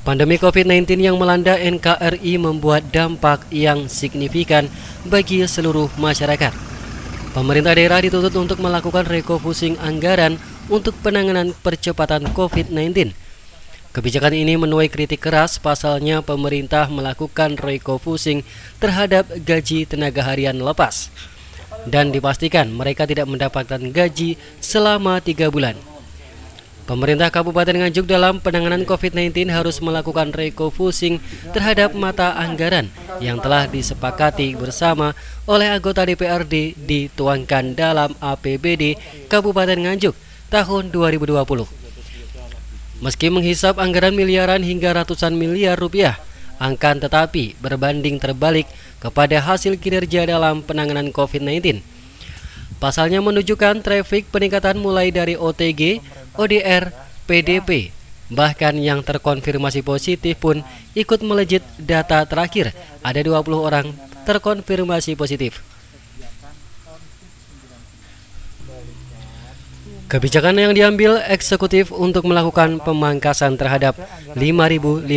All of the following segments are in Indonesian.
Pandemi COVID-19 yang melanda NKRI membuat dampak yang signifikan bagi seluruh masyarakat. Pemerintah daerah dituntut untuk melakukan refocusing anggaran untuk penanganan percepatan COVID-19. Kebijakan ini menuai kritik keras, pasalnya pemerintah melakukan refocusing terhadap gaji tenaga harian lepas. Dan dipastikan mereka tidak mendapatkan gaji selama 3 bulan. Pemerintah Kabupaten Nganjuk dalam penanganan COVID-19 harus melakukan refocusing terhadap mata anggaran yang telah disepakati bersama oleh anggota DPRD dituangkan dalam APBD Kabupaten Nganjuk tahun 2020. Meski menghisap anggaran miliaran hingga ratusan miliar rupiah, akan tetapi berbanding terbalik kepada hasil kinerja dalam penanganan COVID-19. Pasalnya menunjukkan trafik peningkatan mulai dari OTG, ODR, PDP, bahkan yang terkonfirmasi positif pun ikut melejit. Data terakhir, ada 20 orang terkonfirmasi positif. Kebijakan yang diambil eksekutif untuk melakukan pemangkasan terhadap 5.550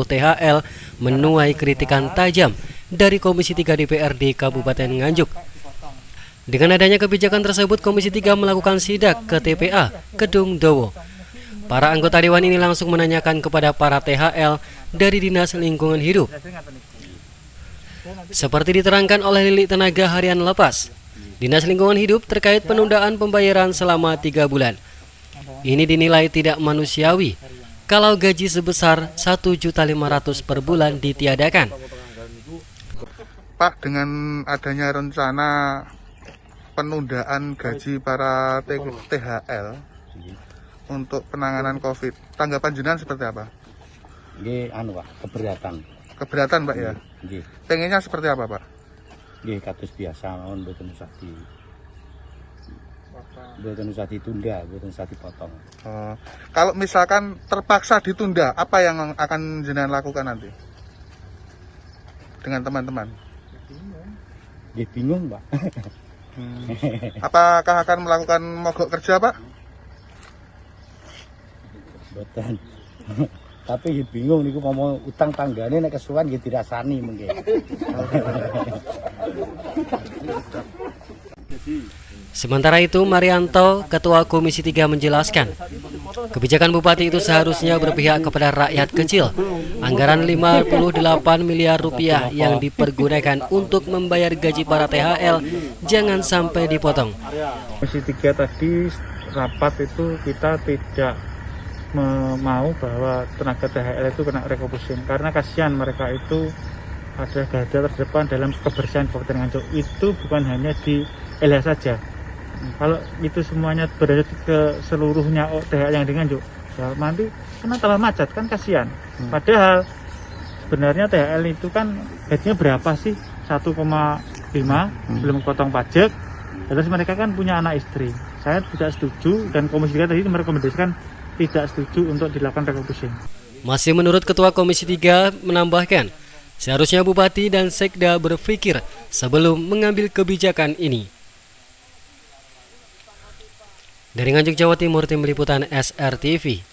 THL menuai kritikan tajam dari Komisi 3 DPRD Kabupaten Nganjuk. Dengan adanya kebijakan tersebut, Komisi 3 melakukan sidak ke TPA Kedung Dowo. Para anggota dewan ini langsung menanyakan kepada para THL dari Dinas Lingkungan Hidup. Seperti diterangkan oleh Lili Tenaga Harian Lepas, Dinas Lingkungan Hidup terkait penundaan pembayaran selama 3 bulan. Ini dinilai tidak manusiawi kalau gaji sebesar 1.500.000 per bulan ditiadakan. Pak, dengan adanya rencana penundaan gaji para THL untuk penanganan COVID, tanggapan jenengan seperti apa? Nggih, Pak, keberatan. Keberatan, Pak, ya? Nggih. Pengennya seperti apa, Pak? Nggih, kados biasa mawon, mboten usah ditunda, mboten usah dipotong. Kalau misalkan terpaksa ditunda, apa yang akan jenengan lakukan nanti dengan teman-teman? Nggih, bingung, Pak. Apakah akan melakukan mogok kerja, Pak? Mboten. Tapi bingung niku mau utang tanggane nek kesuwen nggih dirasani mengke. Sementara itu, Marianto, Ketua Komisi 3 menjelaskan, kebijakan Bupati itu seharusnya berpihak kepada rakyat kecil. Anggaran 58 miliar rupiah yang dipergunakan untuk membayar gaji para THL jangan sampai dipotong. Komisi 3 tadi rapat itu kita tidak mau bahwa tenaga THL itu kena refocusing karena kasihan mereka itu ada garda terdepan dalam kebersihan Kabupaten Nganjuk. Itu bukan hanya di LH saja. Kalau itu semuanya berada ke seluruhnya THL yang di Nganjuk, ya nanti kena tambah macet kan, kasihan. Padahal sebenarnya THL itu kan gajinya berapa sih? 1,5 belum potong pajak. Terus mereka kan punya anak istri. Saya tidak setuju dan Komisi 3 tadi merekomendasikan tidak setuju untuk dilakukan refocusing. Masih menurut Ketua Komisi 3 menambahkan, seharusnya Bupati dan Sekda berpikir sebelum mengambil kebijakan ini. Dari Nganjuk, Jawa Timur, Tim Liputan SRTV.